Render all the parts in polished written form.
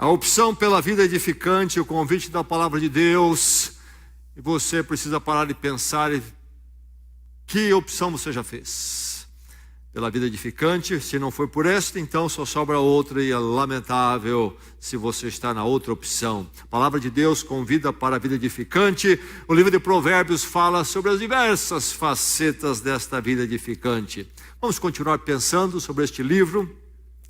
A opção pela vida edificante, o convite da palavra de Deus, e você precisa parar de pensar que opção você já fez. Pela vida edificante, se não foi por esta, então só sobra outra, e é lamentável se você está na outra opção. A palavra de Deus convida para a vida edificante. O livro de Provérbios fala sobre as diversas facetas desta vida edificante. Vamos continuar pensando sobre este livro,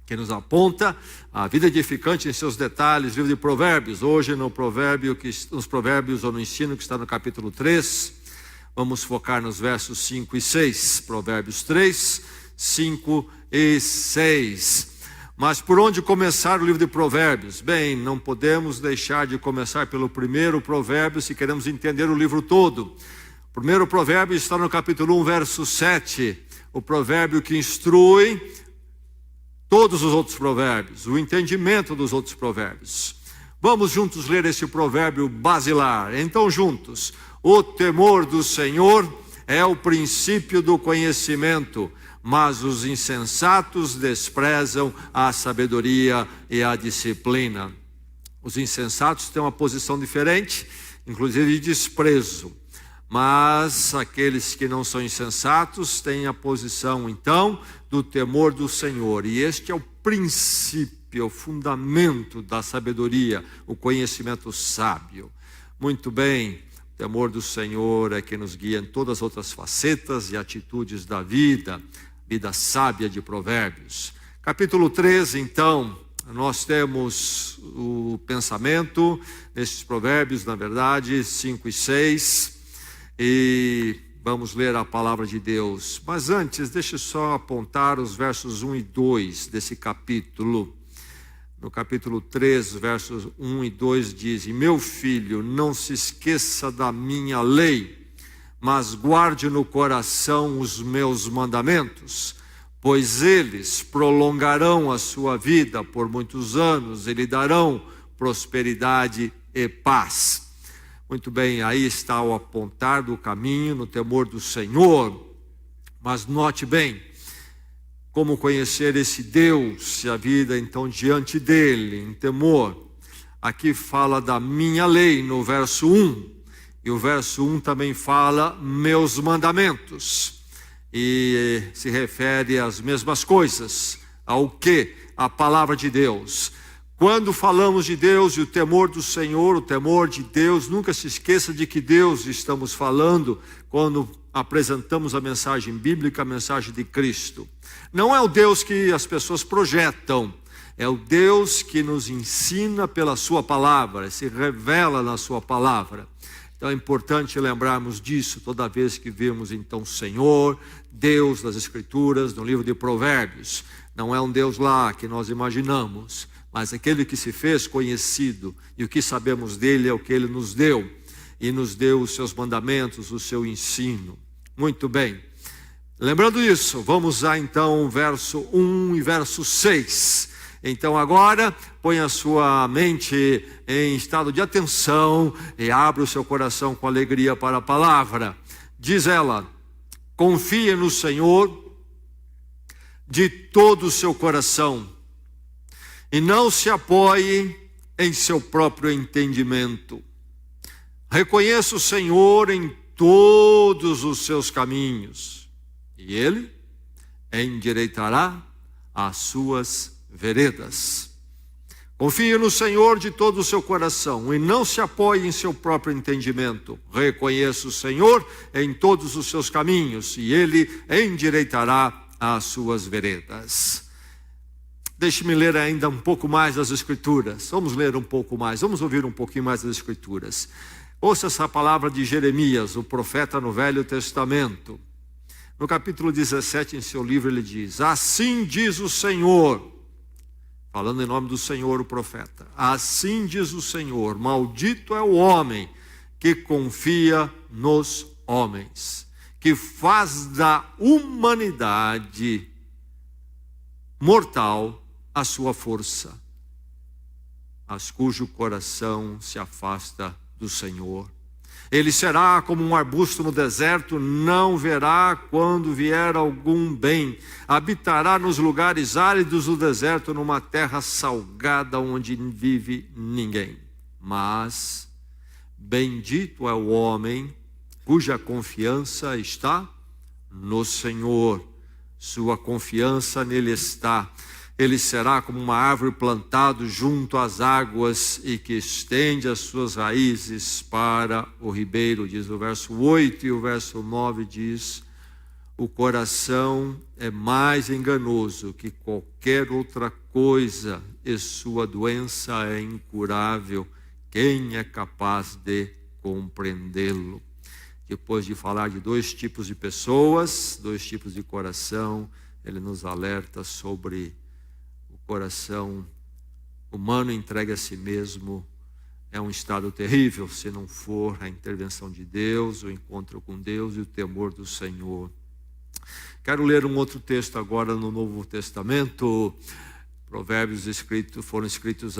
que nos aponta a vida edificante em seus detalhes, livro de Provérbios. Hoje nos Provérbios ou no ensino que está no capítulo 3, vamos focar nos versos 5 e 6, Provérbios 3, 5 e 6. Mas por onde começar o livro de Provérbios? Bem, não podemos deixar de começar pelo primeiro provérbio se queremos entender o livro todo. O primeiro provérbio está no capítulo 1, verso 7, o provérbio que instrui todos os outros provérbios, o entendimento dos outros provérbios. Vamos juntos ler esse provérbio basilar. Então juntos: o temor do Senhor é o princípio do conhecimento, mas os insensatos desprezam a sabedoria e a disciplina. Os insensatos têm uma posição diferente, inclusive de desprezo. Mas aqueles que não são insensatos têm a posição, então, do temor do Senhor. E este é o princípio, é o fundamento da sabedoria, o conhecimento sábio. Muito bem, o temor do Senhor é que nos guia em todas as outras facetas e atitudes da vida sábia de Provérbios. Capítulo 13, então, nós temos o pensamento nesses provérbios, na verdade, 5 e 6. E vamos ler a palavra de Deus. Mas antes, deixa eu só apontar os versos 1 e 2 desse capítulo. No capítulo 3, versos 1 e 2 dizem: meu filho, não se esqueça da minha lei, mas guarde no coração os meus mandamentos, pois eles prolongarão a sua vida por muitos anos e lhe darão prosperidade e paz. Muito bem, aí está o apontar do caminho no temor do Senhor. Mas note bem, como conhecer esse Deus e a vida então diante dele, em temor. Aqui fala da minha lei no verso 1, e o verso 1 também fala meus mandamentos, e se refere às mesmas coisas. Ao que? A palavra de Deus. Quando falamos de Deus e o temor do Senhor, o temor de Deus, nunca se esqueça de que Deus estamos falando quando apresentamos a mensagem bíblica, a mensagem de Cristo. Não é o Deus que as pessoas projetam, é o Deus que nos ensina pela sua palavra, se revela na sua palavra. Então é importante lembrarmos disso toda vez que vemos então Senhor, Deus das Escrituras, no livro de Provérbios. Não é um Deus lá que nós imaginamos, mas aquele que se fez conhecido, e o que sabemos dele é o que ele nos deu, e nos deu os seus mandamentos, o seu ensino. Muito bem, lembrando isso, vamos a então verso 1 e verso 6. Então agora, põe a sua mente em estado de atenção e abra o seu coração com alegria para a palavra. Diz ela: confie no Senhor de todo o seu coração, e não se apoie em seu próprio entendimento. Reconheça o Senhor em todos os seus caminhos, e Ele endireitará as suas veredas. Confie no Senhor de todo o seu coração, e não se apoie em seu próprio entendimento. Reconheça o Senhor em todos os seus caminhos, e Ele endireitará as suas veredas. Deixe-me ler ainda um pouco mais das Escrituras. Vamos ler um pouco mais, vamos ouvir um pouquinho mais das Escrituras. Ouça essa palavra de Jeremias, o profeta no Velho Testamento. No capítulo 17, em seu livro, ele diz: assim diz o Senhor, falando em nome do Senhor, o profeta. Assim diz o Senhor: maldito é o homem que confia nos homens, que faz da humanidade mortal a sua força, mas cujo coração se afasta do Senhor. Ele será como um arbusto no deserto, não verá quando vier algum bem. Habitará nos lugares áridos do deserto, numa terra salgada onde vive ninguém. Mas bendito é o homem cuja confiança está no Senhor. Sua confiança nele está. Ele será como uma árvore plantada junto às águas e que estende as suas raízes para o ribeiro, diz o verso 8, e o verso 9 diz: o coração é mais enganoso que qualquer outra coisa e sua doença é incurável. Quem é capaz de compreendê-lo? Depois de falar de dois tipos de pessoas, dois tipos de coração, ele nos alerta sobre coração humano entregue a si mesmo. É um estado terrível se não for a intervenção de Deus, o encontro com Deus e o temor do Senhor. Quero ler um outro texto agora no Novo Testamento. Provérbios foram escritos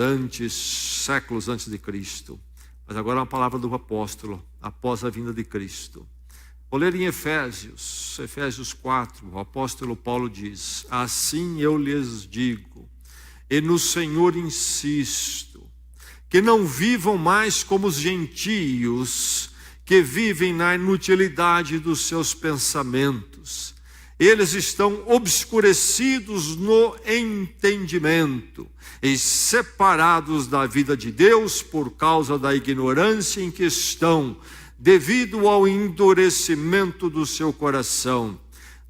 séculos antes de Cristo. Mas agora é uma palavra do apóstolo, após a vinda de Cristo. Vou ler em Efésios 4, o apóstolo Paulo diz: assim eu lhes digo, e no Senhor insisto, que não vivam mais como os gentios, que vivem na inutilidade dos seus pensamentos. Eles estão obscurecidos no entendimento e separados da vida de Deus por causa da ignorância em que estão, devido ao endurecimento do seu coração.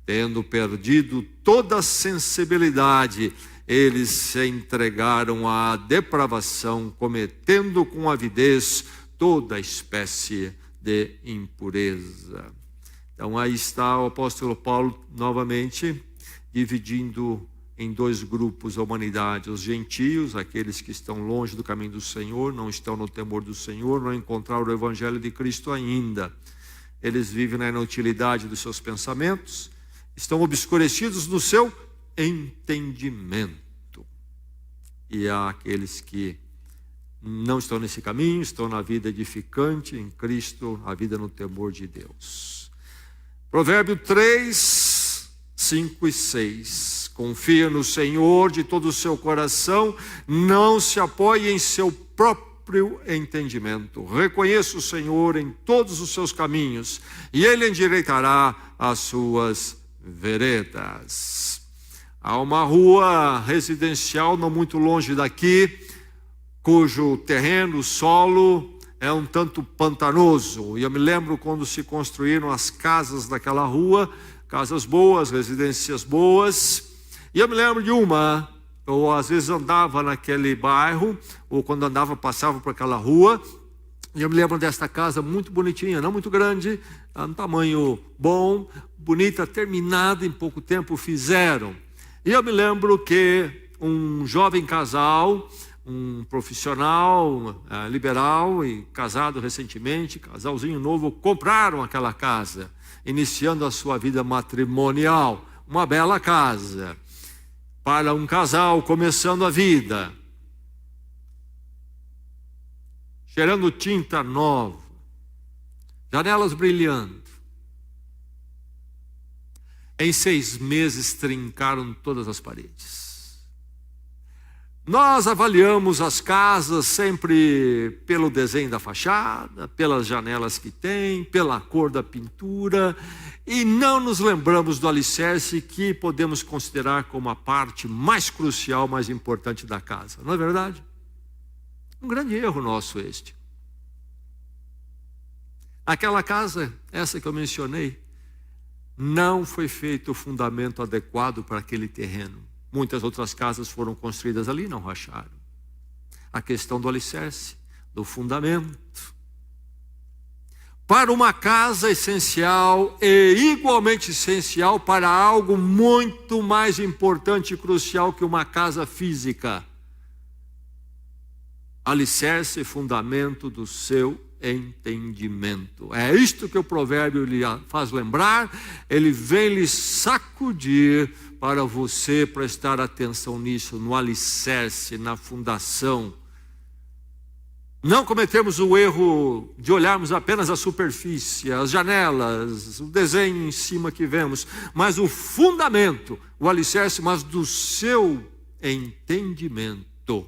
Tendo perdido toda a sensibilidade, eles se entregaram à depravação, cometendo com avidez toda espécie de impureza. Então aí está o apóstolo Paulo novamente dividindo em dois grupos a humanidade: os gentios, aqueles que estão longe do caminho do Senhor, não estão no temor do Senhor, não encontraram o evangelho de Cristo ainda. Eles vivem na inutilidade dos seus pensamentos, estão obscurecidos no seu entendimento. E há aqueles que não estão nesse caminho, estão na vida edificante em Cristo, a vida no temor de Deus. Provérbio 3, 5 e 6. Confia no Senhor de todo o seu coração, não se apoie em seu próprio entendimento. Reconheça o Senhor em todos os seus caminhos, e Ele endireitará as suas veredas. Há uma rua residencial não muito longe daqui, cujo terreno, solo, é um tanto pantanoso. E eu me lembro quando se construíram as casas daquela rua, casas boas, residências boas. E eu me lembro de uma, eu às vezes andava naquele bairro, ou quando andava, passava por aquela rua, e eu me lembro desta casa muito bonitinha, não muito grande, um tamanho bom, bonita, terminada, em pouco tempo fizeram. E eu me lembro que um jovem casal, um profissional liberal e casado recentemente, casalzinho novo, compraram aquela casa, iniciando a sua vida matrimonial. Uma bela casa para um casal começando a vida, cheirando tinta nova, janelas brilhando. Em 6 meses trincaram todas as paredes. Nós avaliamos as casas sempre pelo desenho da fachada, pelas janelas que tem, pela cor da pintura, e não nos lembramos do alicerce, que podemos considerar como a parte mais crucial, mais importante da casa. Não é verdade? Um grande erro nosso este. Aquela casa, essa que eu mencionei, não foi feito o fundamento adequado para aquele terreno. Muitas outras casas foram construídas ali e não racharam. A questão do alicerce, do fundamento. Para uma casa essencial e igualmente essencial para algo muito mais importante e crucial que uma casa física. Alicerce e fundamento do seu entendimento. É isto que o provérbio lhe faz lembrar. Ele vem lhe sacudir para você prestar atenção nisso, no alicerce, na fundação. Não cometemos o erro de olharmos apenas a superfície, as janelas, o desenho em cima que vemos, mas o fundamento, o alicerce, mas do seu entendimento.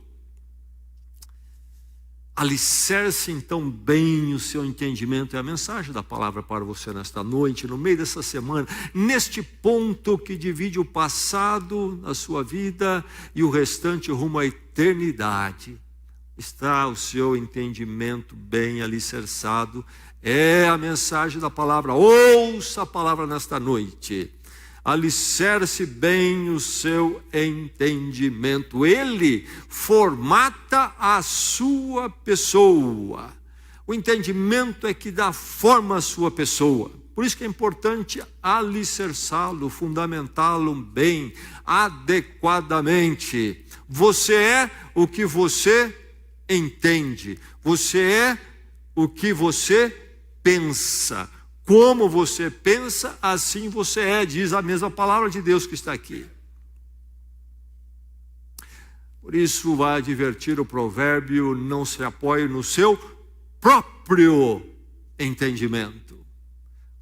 Alicerce então bem o seu entendimento. É a mensagem da palavra para você nesta noite, no meio dessa semana, neste ponto que divide o passado da sua vida e o restante rumo à eternidade. Está o seu entendimento bem alicerçado. É a mensagem da palavra. Ouça a palavra nesta noite. Alicerce bem o seu entendimento. Ele formata a sua pessoa. O entendimento é que dá forma à sua pessoa. Por isso que é importante alicerçá-lo, fundamentá-lo bem, adequadamente. Você é o que você entende. Você é o que você pensa. Como você pensa, assim você é, diz a mesma palavra de Deus que está aqui. Por isso vai advertir o provérbio: não se apoie no seu próprio entendimento.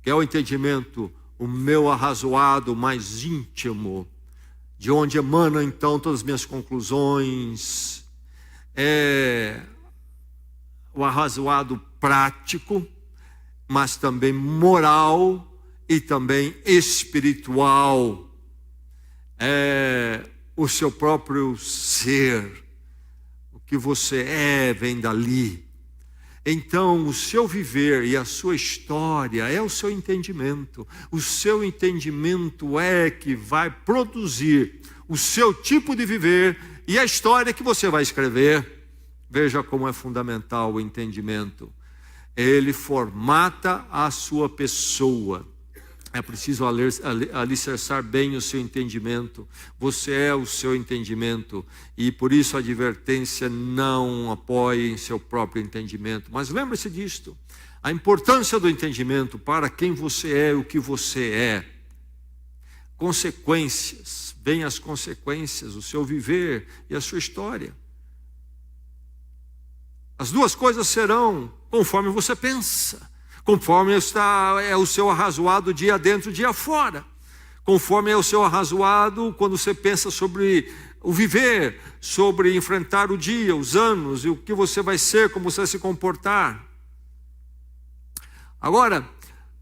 Que é o entendimento, o meu arrazoado mais íntimo, de onde emanam então todas as minhas conclusões. É o arrazoado prático, mas também moral e também espiritual. É o seu próprio ser. O que você é vem dali. Então, o seu viver e a sua história é o seu entendimento. O seu entendimento é que vai produzir o seu tipo de viver e a história que você vai escrever. Veja como é fundamental o entendimento. Ele formata a sua pessoa. É preciso alicerçar bem o seu entendimento. Você é o seu entendimento. E por isso a advertência: não apoie em seu próprio entendimento. Mas lembre-se disto: a importância do entendimento para quem você é, o que você é. Consequências, bem as consequências, o seu viver e a sua história. As duas coisas serão conforme você pensa. Conforme é o seu arrazoado dia dentro, dia fora. Conforme é o seu arrazoado quando você pensa sobre o viver, sobre enfrentar o dia, os anos, e o que você vai ser, como você vai se comportar. Agora,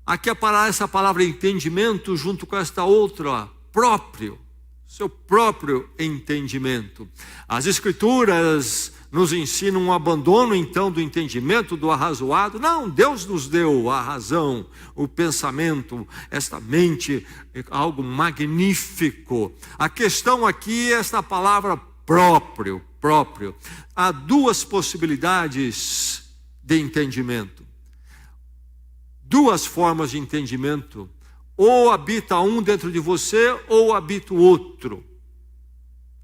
aqui aparece essa palavra entendimento junto com esta outra, próprio. Seu próprio entendimento. As Escrituras nos ensinam um abandono então do entendimento, do arrazoado. Não, Deus nos deu a razão, o pensamento, esta mente, algo magnífico. A questão aqui é esta palavra próprio. Há duas possibilidades de entendimento. Duas formas de entendimento. Ou habita um dentro de você, ou habita o outro.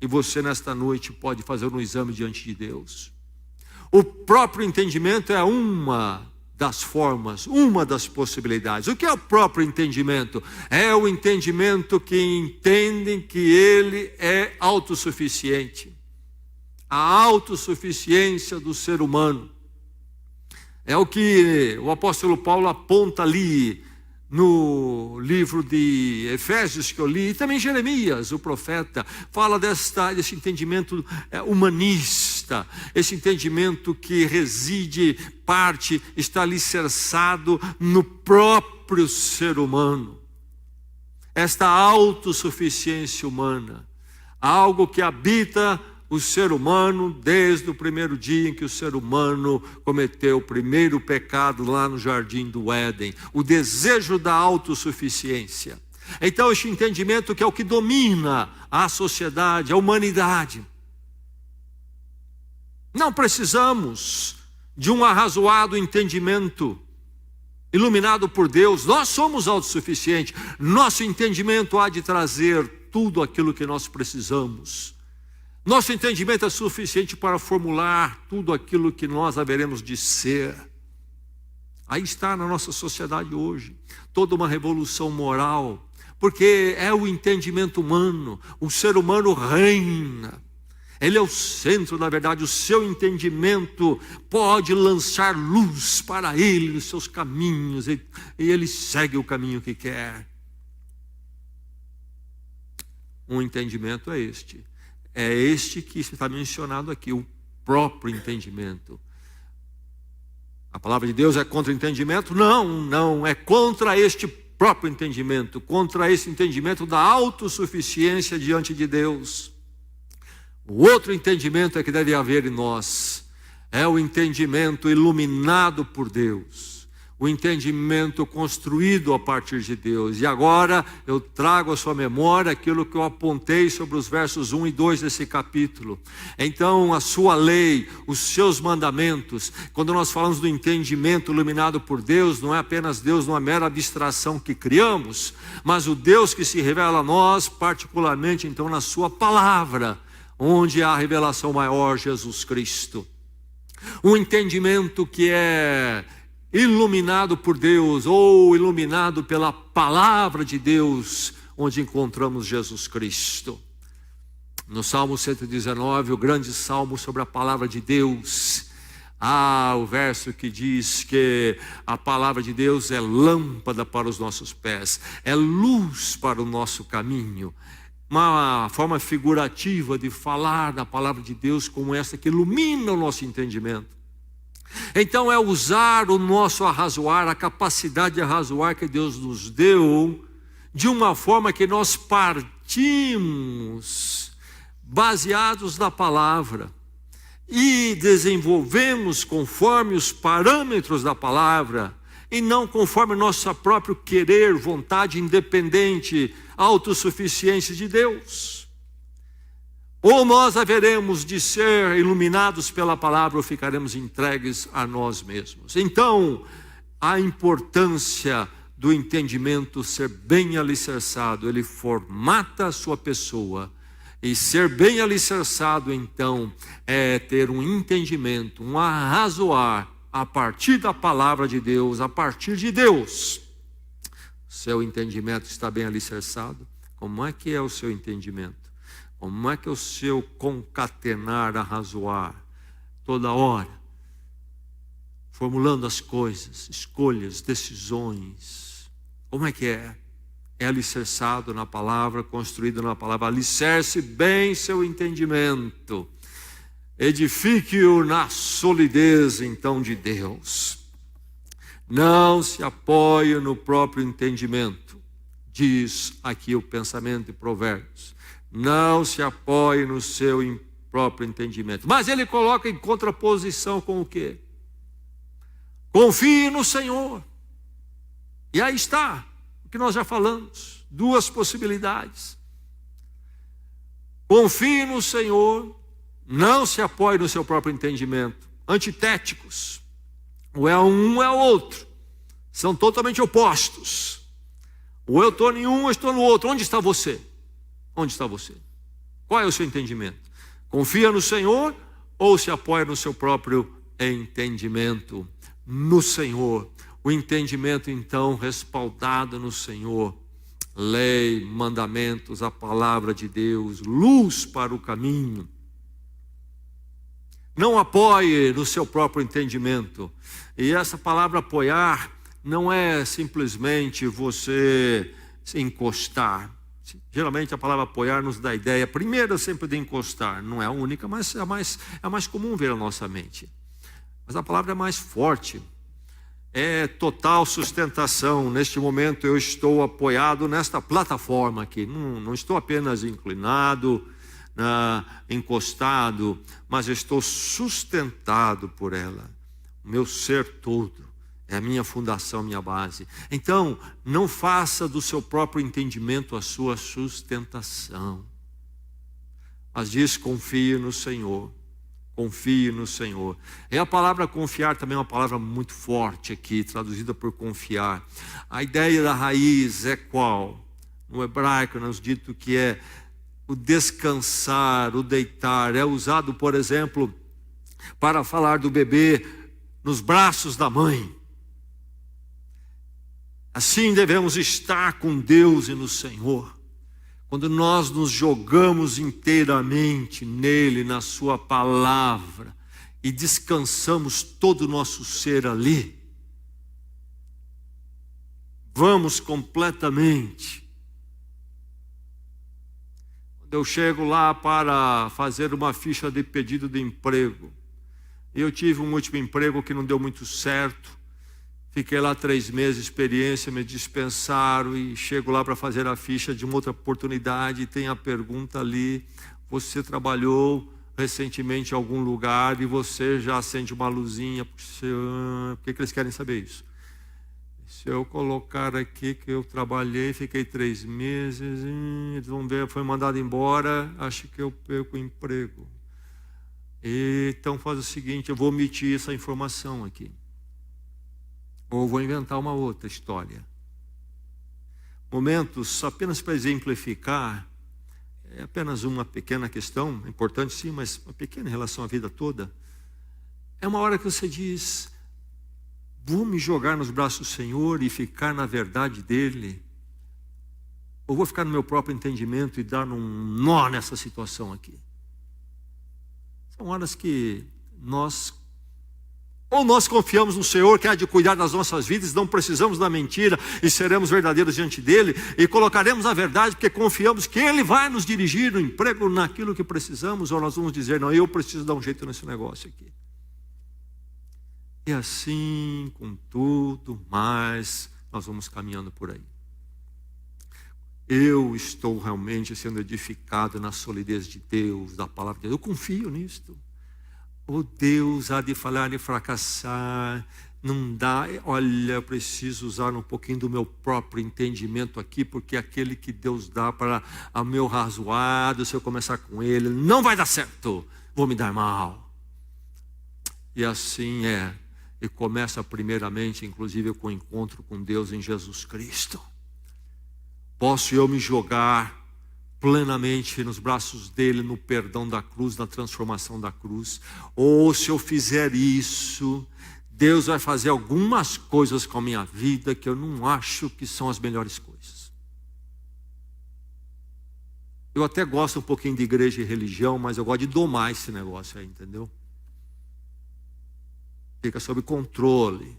E você nesta noite pode fazer um exame diante de Deus. O próprio entendimento é uma das formas, uma das possibilidades. O que é o próprio entendimento? É o entendimento que entendem que ele é autossuficiente. A autossuficiência do ser humano. É o que o apóstolo Paulo aponta ali no livro de Efésios que eu li, e também Jeremias, o profeta, fala desse entendimento humanista, esse entendimento que reside, parte, está alicerçado no próprio ser humano. Esta autossuficiência humana, algo que habita o ser humano desde o primeiro dia em que o ser humano cometeu o primeiro pecado lá no jardim do Éden, o desejo da autossuficiência. Então este entendimento que é o que domina a sociedade, a humanidade. Não precisamos de um arrazoado entendimento iluminado por Deus. Nós somos autossuficientes. Nosso entendimento há de trazer tudo aquilo que nós precisamos. Nosso entendimento é suficiente para formular tudo aquilo que nós haveremos de ser. Aí está na nossa sociedade hoje toda uma revolução moral, porque é o entendimento humano, o ser humano reina. Ele é o centro da verdade. O seu entendimento pode lançar luz para ele nos seus caminhos, e ele segue o caminho que quer. Um entendimento é este. É este que está mencionado aqui, o próprio entendimento. A palavra de Deus é contra o entendimento? Não, é contra este próprio entendimento, contra esse entendimento da autossuficiência diante de Deus. O outro entendimento é que deve haver em nós, é o entendimento iluminado por Deus, o entendimento construído a partir de Deus. E agora eu trago à sua memória aquilo que eu apontei sobre os versos 1 e 2 desse capítulo. Então, a sua lei, os seus mandamentos, quando nós falamos do entendimento iluminado por Deus, não é apenas Deus numa mera abstração que criamos, mas o Deus que se revela a nós, particularmente então na sua palavra, onde há a revelação maior, Jesus Cristo. Um entendimento que é iluminado por Deus, ou iluminado pela palavra de Deus, onde encontramos Jesus Cristo. No Salmo 119, o grande salmo sobre a palavra de Deus, o verso que diz que a palavra de Deus é lâmpada para os nossos pés, é luz para o nosso caminho. Uma forma figurativa de falar da palavra de Deus como essa que ilumina o nosso entendimento. Então é usar o nosso arrazoar, a capacidade de arrazoar que Deus nos deu, de uma forma que nós partimos baseados na palavra e desenvolvemos conforme os parâmetros da palavra e não conforme o nosso próprio querer, vontade independente, autossuficiência de Deus. Ou nós haveremos de ser iluminados pela palavra ou ficaremos entregues a nós mesmos. Então, a importância do entendimento ser bem alicerçado, ele formata a sua pessoa. E ser bem alicerçado, então, é ter um entendimento, um arrazoar a partir da palavra de Deus, a partir de Deus. Seu entendimento está bem alicerçado? Como é que é o seu entendimento? Como é que é o seu concatenar, arrazoar, toda hora, formulando as coisas, escolhas, decisões? Como é que é? É alicerçado na palavra, construído na palavra. Alicerce bem seu entendimento. Edifique-o na solidez, então, de Deus. Não se apoie no próprio entendimento. Diz aqui o pensamento de Provérbios. Não se apoie no seu próprio entendimento. Mas ele coloca em contraposição com o quê? Confie no Senhor. E aí está o que nós já falamos. Duas possibilidades. Confie no Senhor. Não se apoie no seu próprio entendimento. Antitéticos. Ou é um ou é o outro. São totalmente opostos. Ou eu estou em um ou estou no outro. Onde está você? Onde está você? Qual é o seu entendimento? Confia no Senhor ou se apoia no seu próprio entendimento? No Senhor. O entendimento, então, respaldado no Senhor. Lei, mandamentos, a palavra de Deus, luz para o caminho. Não apoie no seu próprio entendimento. E essa palavra apoiar não é simplesmente você se encostar. Geralmente a palavra apoiar nos dá a ideia, primeiro sempre de encostar. Não é a única, mas é a mais comum ver na nossa mente. Mas a palavra é mais forte. É total sustentação. Neste momento eu estou apoiado nesta plataforma aqui. Não estou apenas inclinado, encostado, mas eu estou sustentado por ela. O meu ser todo é a minha fundação, minha base. Então, não faça do seu próprio entendimento a sua sustentação. Mas diz, confie no Senhor. Confie no Senhor. E a palavra confiar também é uma palavra muito forte aqui, traduzida por confiar. A ideia da raiz é qual? No hebraico nós dito que é o descansar, o deitar. É usado, por exemplo, para falar do bebê nos braços da mãe. Assim devemos estar com Deus e no Senhor. quando nós nos jogamos inteiramente nele, na sua palavra, e descansamos todo o nosso ser ali, vamos completamente. Quando eu chego lá para fazer uma ficha de pedido de emprego, eu tive um último emprego que não deu muito certo, fiquei lá 3 meses, experiência, me dispensaram e chego lá para fazer a ficha de uma outra oportunidade e tem a pergunta ali: você trabalhou recentemente em algum lugar? E você já acende uma luzinha. Por que eles querem saber isso? Se eu colocar aqui que eu trabalhei, fiquei 3 meses, eles vão ver, foi mandado embora, acho que eu perco o emprego. Então faz o seguinte, eu vou omitir essa informação aqui. Ou vou inventar uma outra história. Momentos, apenas para exemplificar, é apenas uma pequena questão, importante sim, mas uma pequena em relação à vida toda. É uma hora que você diz: vou me jogar nos braços do Senhor e ficar na verdade dEle? Ou vou ficar no meu próprio entendimento e dar um nó nessa situação aqui? São horas que nós confiamos no Senhor, que há de cuidar das nossas vidas, não precisamos da mentira e seremos verdadeiros diante dEle, e colocaremos a verdade porque confiamos que Ele vai nos dirigir no emprego, naquilo que precisamos, ou nós vamos dizer: não, eu preciso dar um jeito nesse negócio aqui. E assim, com tudo mais, nós vamos caminhando por aí. Eu estou realmente sendo edificado na solidez de Deus, da palavra de Deus. Eu confio nisto. O Deus há de falhar e fracassar. Não dá, olha, eu preciso usar um pouquinho do meu próprio entendimento aqui, porque aquele que Deus dá para o meu razoado, se eu começar com ele, não vai dar certo, vou me dar mal. E assim é. E começa primeiramente, inclusive, com o encontro com Deus em Jesus Cristo. Posso eu me jogar plenamente nos braços dele, no perdão da cruz, na transformação da cruz. Ou se eu fizer isso, Deus vai fazer algumas coisas com a minha vida que eu não acho que são as melhores coisas. Eu até gosto um pouquinho de igreja e religião, mas eu gosto de domar esse negócio aí, entendeu? Fica sob controle.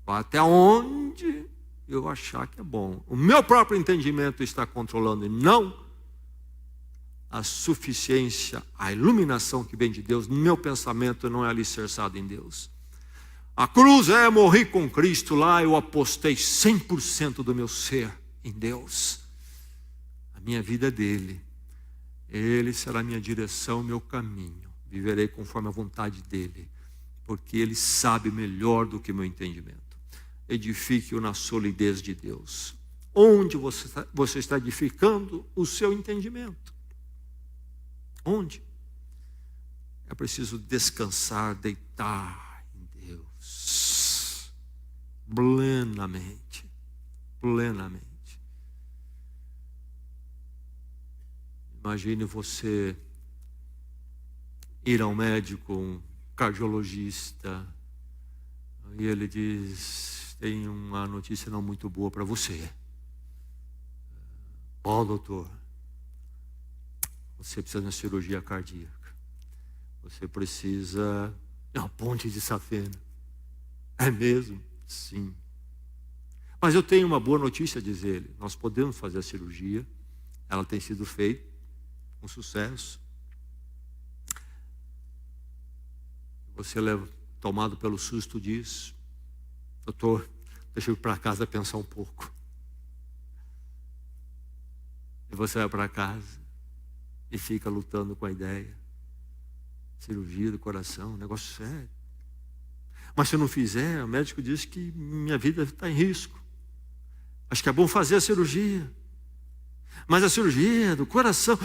Vai até onde eu achar que é bom. O meu próprio entendimento está controlando e não a suficiência, a iluminação que vem de Deus. Meu pensamento não é alicerçado em Deus. A cruz morri com Cristo lá, eu apostei 100% do meu ser em Deus. A minha vida é dele. Ele será a minha direção, meu caminho. Viverei conforme a vontade dele, porque ele sabe melhor do que meu entendimento. Edifique-o na solidez de Deus. Onde você está edificando o seu entendimento? Onde? É preciso descansar, deitar em Deus plenamente, plenamente. Imagine você ir ao médico, um cardiologista, e ele diz: tem uma notícia não muito boa para você. Ó, doutor, você precisa de uma cirurgia cardíaca. Você precisa de uma ponte de safena. É mesmo? Sim. Mas eu tenho uma boa notícia, diz ele. Nós podemos fazer a cirurgia. Ela tem sido feita com sucesso. Você, tomado pelo susto, diz: doutor, deixa eu ir para casa pensar um pouco. E você vai para casa e fica lutando com a ideia. Cirurgia do coração, negócio sério. Mas se eu não fizer, o médico diz que minha vida está em risco. Acho que é bom fazer a cirurgia. Mas a cirurgia do coração,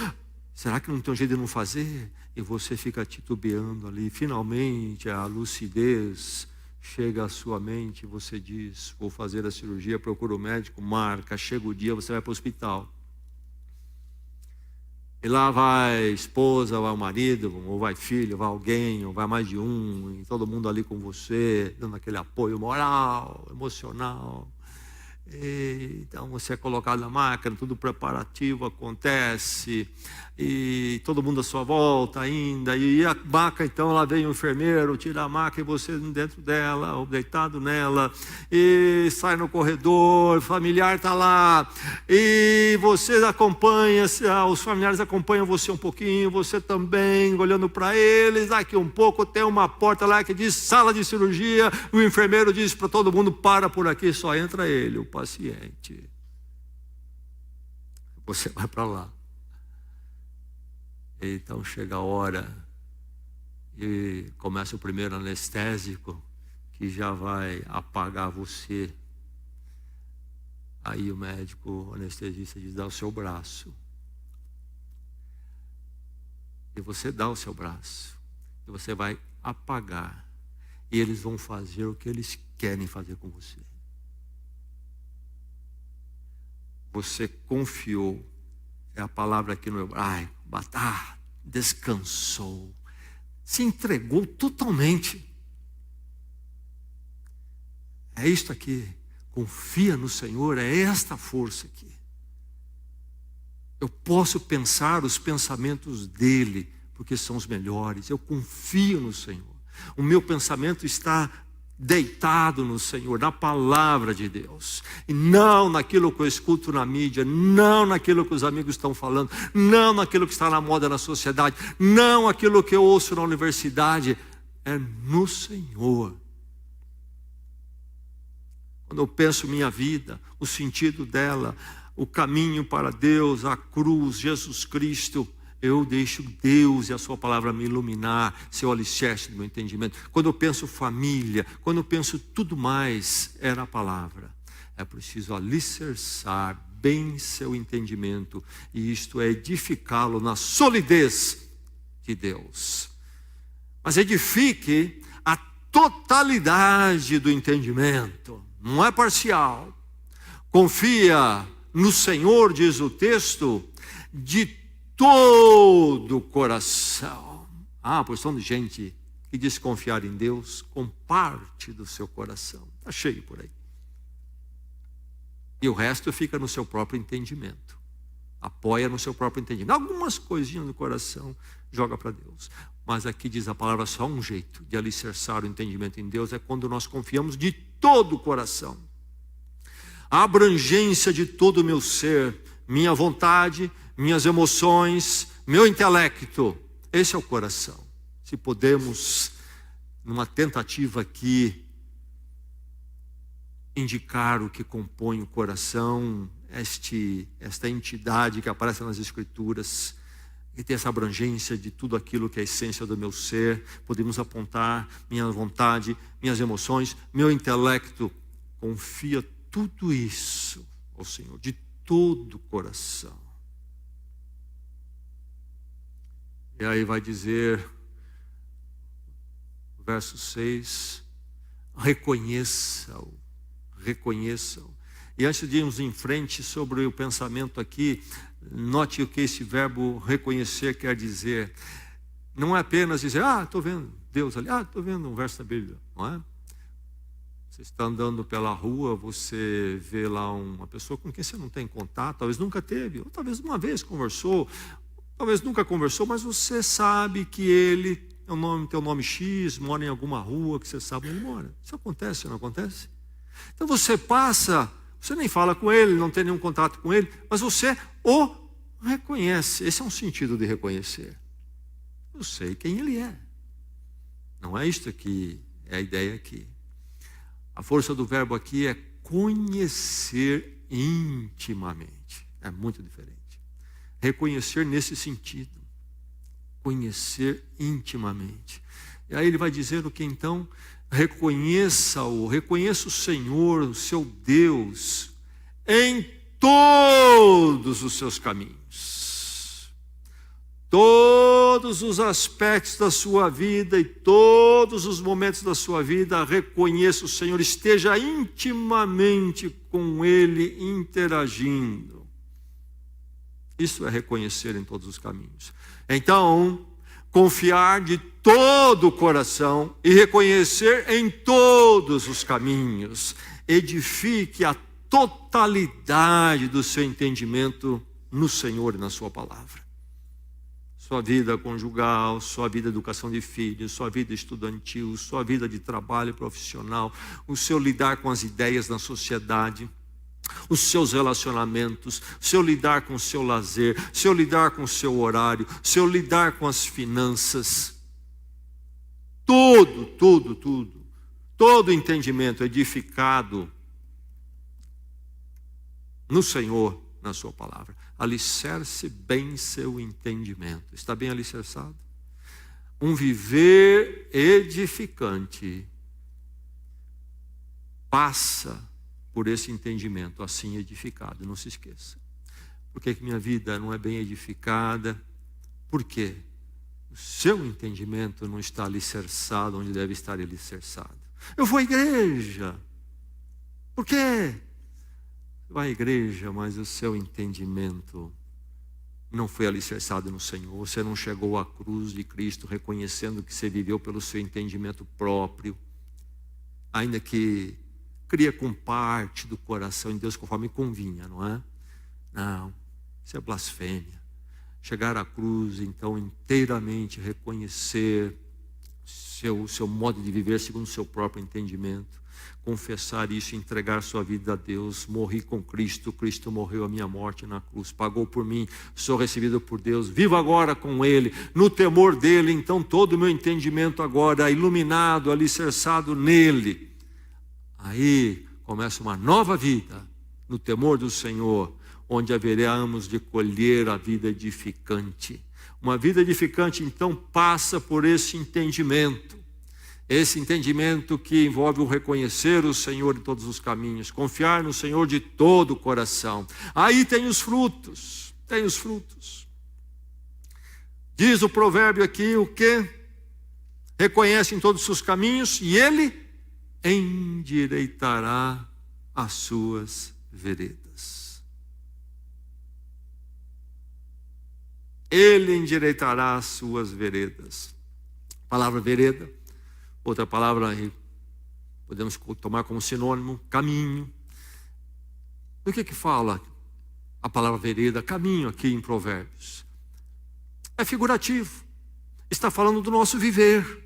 será que não tem um jeito de não fazer? E você fica titubeando ali. Finalmente a lucidez chega à sua mente e você diz: vou fazer a cirurgia, procura o médico, marca, chega o dia, você vai para o hospital. E lá vai a esposa, vai o marido, ou vai filho, vai alguém, ou vai mais de um, e todo mundo ali com você, dando aquele apoio moral, emocional. Então você é colocado na máquina, tudo preparativo acontece, e todo mundo à sua volta ainda, e a maca, então lá vem o enfermeiro, tira a maca e você dentro dela, ou deitado nela, e sai no corredor, o familiar está lá, e você acompanha, os familiares acompanham você um pouquinho, você também, olhando para eles, daqui um pouco tem uma porta lá que diz sala de cirurgia, o enfermeiro diz para todo mundo, para por aqui, só entra ele, o paciente. Você vai para lá. Então chega a hora e começa o primeiro anestésico que já vai apagar você. Aí o médico, o anestesista diz, dá o seu braço. E você dá o seu braço. E você vai apagar. E eles vão fazer o que eles querem fazer com você. Você confiou. É a palavra aqui no hebraico. Descansou. Se entregou totalmente. É isto aqui. Confia no Senhor. É esta força aqui. Eu posso pensar os pensamentos dele, porque são os melhores. Eu confio no Senhor. O meu pensamento está deitado no Senhor, na palavra de Deus, e não naquilo que eu escuto na mídia, não naquilo que os amigos estão falando, não naquilo que está na moda na sociedade, não aquilo que eu ouço na universidade, é no Senhor. Quando eu penso minha vida, o sentido dela, o caminho para Deus, a cruz, Jesus Cristo, eu deixo Deus e a sua palavra me iluminar, ser o alicerce do meu entendimento. Quando eu penso família, quando eu penso tudo mais, é na palavra. É preciso alicerçar bem seu entendimento, e isto é edificá-lo na solidez de Deus. Mas edifique a totalidade do entendimento, não é parcial. Confia no Senhor, diz o texto, de todo o coração. A porção de gente que diz confiar em Deus com parte do seu coração. Está cheio por aí. E o resto fica no seu próprio entendimento. Apoia no seu próprio entendimento. Algumas coisinhas no coração joga para Deus. Mas aqui diz a palavra, só um jeito de alicerçar o entendimento em Deus é quando nós confiamos de todo o coração. A abrangência de todo o meu ser, minha vontade, minhas emoções, meu intelecto, esse é o coração. Se podemos, numa tentativa aqui, indicar o que compõe o coração, esta entidade que aparece nas Escrituras, que tem essa abrangência de tudo aquilo que é a essência do meu ser, podemos apontar minha vontade, minhas emoções, meu intelecto, confia tudo isso ao Senhor, de todo o coração. E aí vai dizer, verso 6, reconheça-o. E antes de irmos em frente sobre o pensamento aqui, note o que esse verbo reconhecer quer dizer. Não é apenas dizer, estou vendo Deus ali, estou vendo um verso da Bíblia, não é? Você está andando pela rua, você vê lá uma pessoa com quem você não tem contato, talvez nunca teve, ou talvez uma vez conversou, talvez nunca conversou, mas você sabe que ele tem o nome X, mora em alguma rua que você sabe onde ele mora. Isso acontece, não acontece? Então você passa, você nem fala com ele, não tem nenhum contato com ele, mas você o reconhece. Esse é um sentido de reconhecer. Eu sei quem ele é. Não é isto que é a ideia aqui. A força do verbo aqui é conhecer intimamente. É muito diferente. Reconhecer nesse sentido. Conhecer intimamente. E aí ele vai dizer o que então? Reconheça-o, reconheça o Senhor, o seu Deus, em todos os seus caminhos. Todos os aspectos da sua vida e todos os momentos da sua vida, reconheça o Senhor, esteja intimamente com Ele interagindo. Isso é reconhecer em todos os caminhos. Então, confiar de todo o coração e reconhecer em todos os caminhos. Edifique a totalidade do seu entendimento no Senhor e na sua palavra. Sua vida conjugal, sua vida de educação de filhos, sua vida estudantil, sua vida de trabalho profissional, o seu lidar com as ideias na sociedade, os seus relacionamentos, o seu lidar com o seu lazer, o seu lidar com o seu horário, o seu lidar com as finanças. Todo entendimento edificado no Senhor, na sua palavra. Alicerce bem seu entendimento. Está bem alicerçado? Um viver edificante passa por esse entendimento assim edificado. Não se esqueça. Por que minha vida não é bem edificada? Por quê? O seu entendimento não está alicerçado onde deve estar alicerçado. Eu vou à igreja. Por quê? Vai à igreja, mas o seu entendimento não foi alicerçado no Senhor. Você não chegou à cruz de Cristo reconhecendo que você viveu pelo seu entendimento próprio, ainda que cria com parte do coração em Deus conforme convinha, não é? Não, isso é blasfêmia. Chegar à cruz, então, inteiramente reconhecer seu modo de viver segundo o seu próprio entendimento, confessar isso, entregar sua vida a Deus. Morri com Cristo, Cristo morreu a minha morte na cruz, pagou por mim, sou recebido por Deus, vivo agora com Ele, no temor dEle. Então todo o meu entendimento agora é iluminado, alicerçado nele. Aí começa uma nova vida no temor do Senhor, onde haveremos de colher a vida edificante. Uma vida edificante então passa por esse entendimento que envolve o reconhecer o Senhor em todos os caminhos, confiar no Senhor de todo o coração. Aí tem os frutos, Diz o provérbio aqui o quê? Reconhece em todos os seus caminhos e Ele endireitará as suas veredas. Ele endireitará as suas veredas. A palavra vereda, outra palavra aí, podemos tomar como sinônimo, caminho. Do que fala a palavra vereda, caminho aqui em Provérbios? É figurativo. Está falando do nosso viver.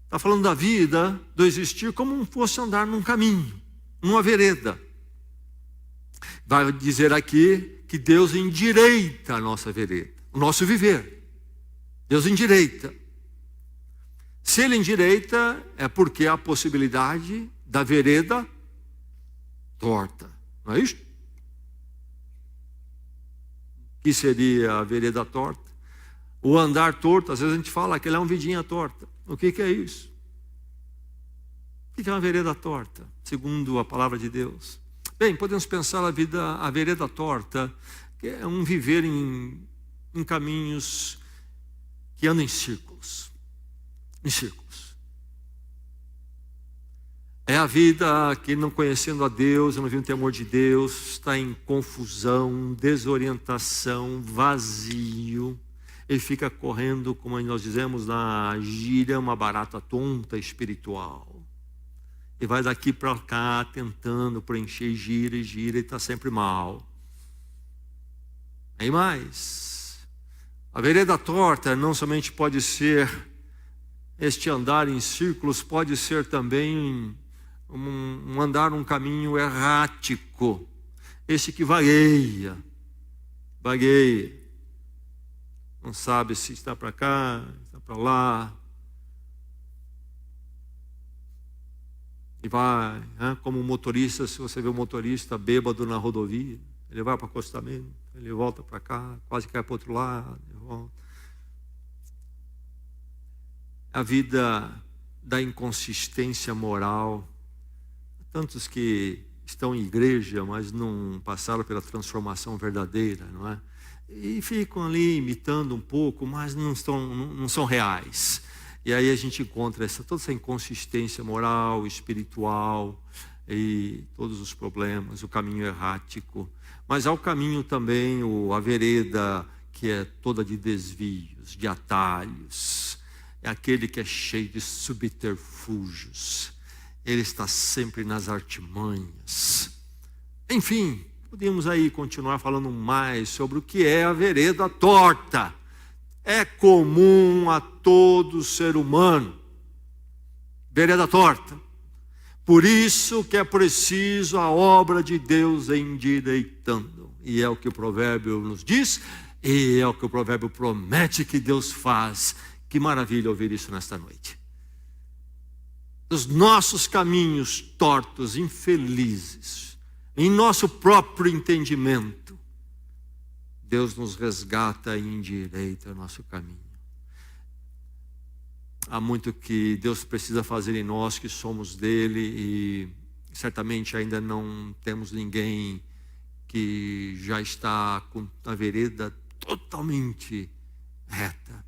Está falando da vida, do existir, como fosse andar num caminho, numa vereda. Vai dizer aqui que Deus endireita a nossa vereda, o nosso viver. Deus endireita. Se Ele endireita, é porque há a possibilidade da vereda torta. Não é isso? O que seria a vereda torta? O andar torto, às vezes a gente fala que ele é uma vidinha torta. O que é isso? O que é uma vereda torta, segundo a palavra de Deus? Bem, podemos pensar a vereda torta, que é um viver em caminhos que andam em círculos. É a vida que, não conhecendo a Deus, não vivendo o temor de Deus, está em confusão, desorientação, vazio. Ele fica correndo, como nós dizemos na gíria, uma barata tonta espiritual. E vai daqui para cá tentando preencher, gira, e está sempre mal. Aí mais, a vereda torta não somente pode ser este andar em círculos, pode ser também um andar num caminho errático, esse que vagueia, não sabe se está para cá, está para lá, e vai, como um motorista. Se você vê um motorista bêbado na rodovia, ele vai para o acostamento, ele volta para cá, quase cai para o outro lado, ele volta. A vida da inconsistência moral. Tantos que estão em igreja, mas não passaram pela transformação verdadeira, não é? E ficam ali imitando um pouco, mas não são reais. E aí a gente encontra toda essa inconsistência moral, espiritual e todos os problemas, o caminho errático. Mas há o caminho também, a vereda, que é toda de desvios, de atalhos. É aquele que é cheio de subterfúgios. Ele está sempre nas artimanhas. Enfim, podemos aí continuar falando mais sobre o que é a vereda torta. É comum a todo ser humano. Vereda torta. Por isso que é preciso a obra de Deus endireitando. E é o que o provérbio nos diz, e é o que o provérbio promete que Deus faz. Que maravilha ouvir isso nesta noite. Os nossos caminhos tortos, infelizes, em nosso próprio entendimento, Deus nos resgata e endireita o nosso caminho. Há muito que Deus precisa fazer em nós que somos dele, e certamente ainda não temos ninguém que já está com a vereda totalmente reta.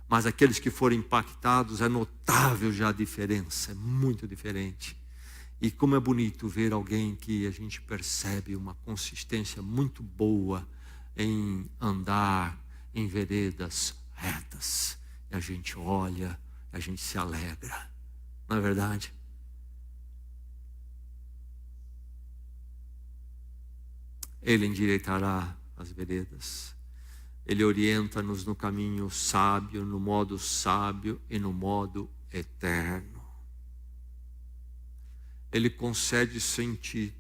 Mas aqueles que forem impactados, é notável já a diferença, é muito diferente. E como é bonito ver alguém que a gente percebe uma consistência muito boa em andar em veredas retas. E a gente olha, a gente se alegra, não é verdade? Ele endireitará as veredas. Ele orienta-nos no caminho sábio, no modo sábio e no modo eterno. Ele concede sentido.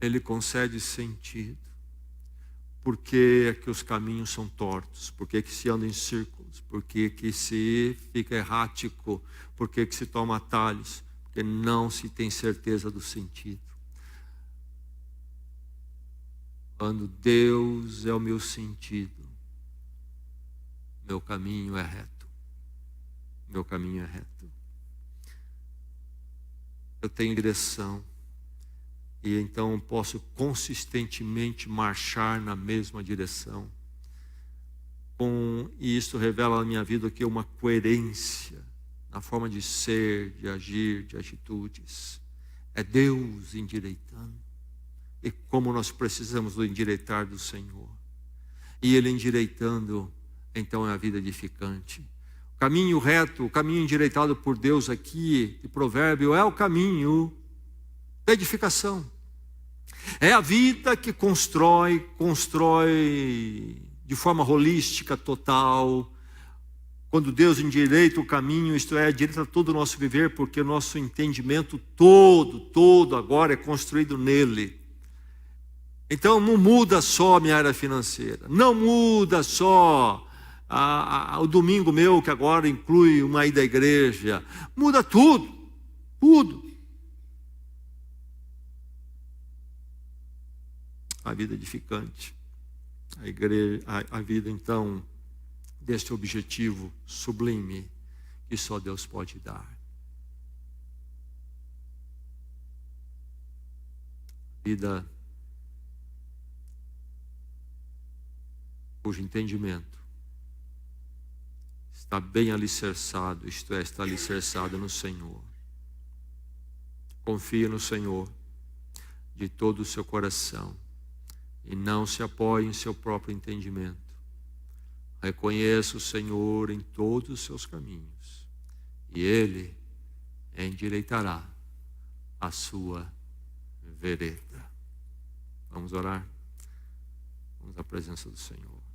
Ele concede sentido. Por que é que os caminhos são tortos? Por que é que se anda em círculos? Por que é que se fica errático? Por que é que se toma atalhos? Porque não se tem certeza do sentido. Quando Deus é o meu sentido, meu caminho é reto. Meu caminho é reto. Eu tenho direção. E então posso consistentemente marchar na mesma direção. E isso revela na minha vida que uma coerência na forma de ser, de agir, de atitudes. É Deus endireitando. E como nós precisamos do endireitar do Senhor. E Ele endireitando, então é a vida edificante. O caminho reto, o caminho endireitado por Deus aqui, de provérbio, é o caminho da edificação. É a vida que constrói de forma holística, total. Quando Deus endireita o caminho, isto é, direita todo o nosso viver, porque o nosso entendimento todo agora é construído nele. Então não muda só a minha área financeira, não muda só o domingo meu, que agora inclui uma ida à igreja, muda tudo. A vida edificante, a igreja, a vida então deste objetivo sublime que só Deus pode dar. Vida cujo entendimento está bem alicerçado, isto é, está alicerçado no Senhor. Confie no Senhor de todo o seu coração e não se apoie em seu próprio entendimento. Reconheça o Senhor em todos os seus caminhos e Ele endireitará a sua vereda. Vamos orar? Vamos à presença do Senhor.